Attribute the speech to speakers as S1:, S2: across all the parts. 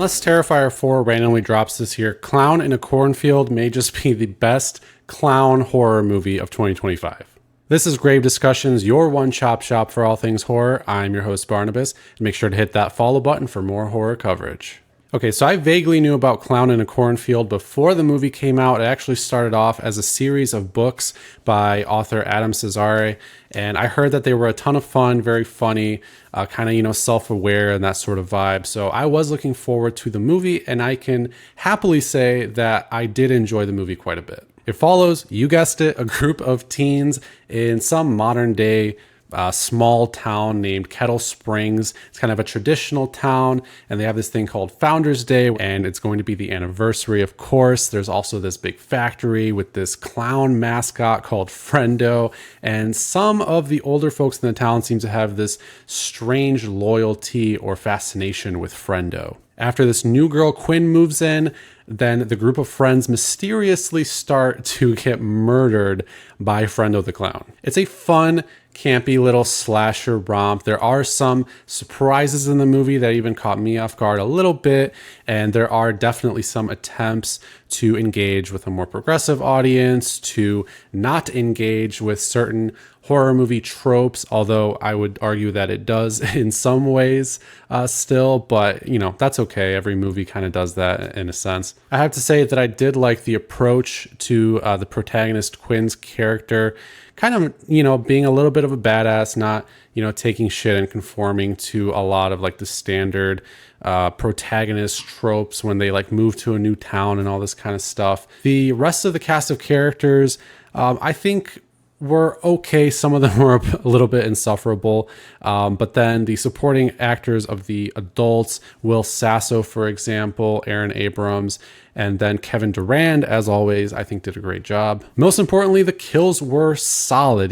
S1: Unless Terrifier 4 randomly drops this year, Clown in a Cornfield may just be the best clown horror movie of 2025. This is Grave Discussions, your one-stop shop for all things horror. I'm your host, Barnabas, and make sure to hit that follow button for more horror coverage. Okay, so I vaguely knew about Clown in a Cornfield before the movie came out. It actually started off as a series of books by author Adam Cesare, and I heard that they were a ton of fun, very funny, kind of, self-aware and that sort of vibe. So I was looking forward to the movie, and I can happily say that I did enjoy the movie quite a bit. It follows, you guessed it, a group of teens in some modern day small town named Kettle Springs. It's kind of a traditional town, and they have this thing called Founders Day, and it's going to be the anniversary, of course. There's also this big factory with this clown mascot called Friendo, and some of the older folks in the town seem to have this strange loyalty or fascination with Friendo. After this new girl, Quinn, moves in, then the group of friends mysteriously start to get murdered by Friendo the Clown. It's a fun, campy little slasher romp. There are some surprises in the movie that even caught me off guard a little bit, and there are definitely some attempts to engage with a more progressive audience, to not engage with certain horror movie tropes, although I would argue that it does in some ways still, but that's okay. Every movie kind of does that in a sense. I have to say that I did like the approach to the protagonist Quinn's character, kind of, being a little bit of a badass, not, taking shit and conforming to a lot of like the standard protagonist tropes when they like move to a new town and all this kind of stuff. The rest of the cast of characters, I think, were okay. Some of them were a little bit insufferable. But then the supporting actors of the adults, Will Sasso, for example, Aaron Abrams, and then Kevin Durand, as always, I think did a great job. Most importantly, the kills were solid.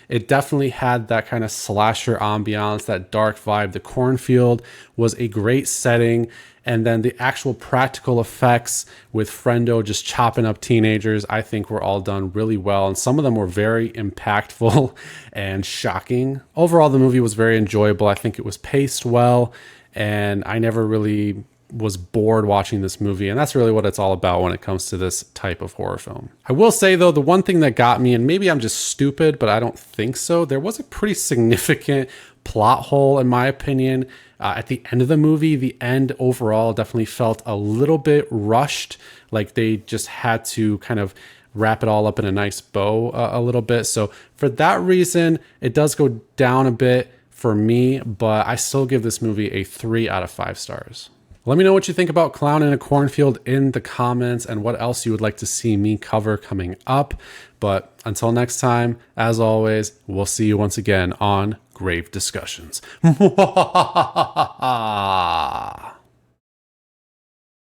S1: It definitely had that kind of slasher ambiance, that dark vibe. The Cornfield was a great setting. And then the actual practical effects with Friendo just chopping up teenagers, I think were all done really well. And some of them were very impactful and shocking. Overall, the movie was very enjoyable. I think it was paced well, and I never really was bored watching this movie. And that's really what it's all about when it comes to this type of horror film. I will say, though, the one thing that got me, and maybe I'm just stupid, but I don't think so, there was a pretty significant plot hole, in my opinion. At the end of the movie, the end overall definitely felt a little bit rushed, like they just had to kind of wrap it all up in a nice bow a little bit. So for that reason, it does go down a bit for me, but I still give this movie a 3 out of 5 stars. Let me know what you think about Clown in a Cornfield in the comments and what else you would like to see me cover coming up. But until next time, as always, we'll see you once again on Grave Discussions.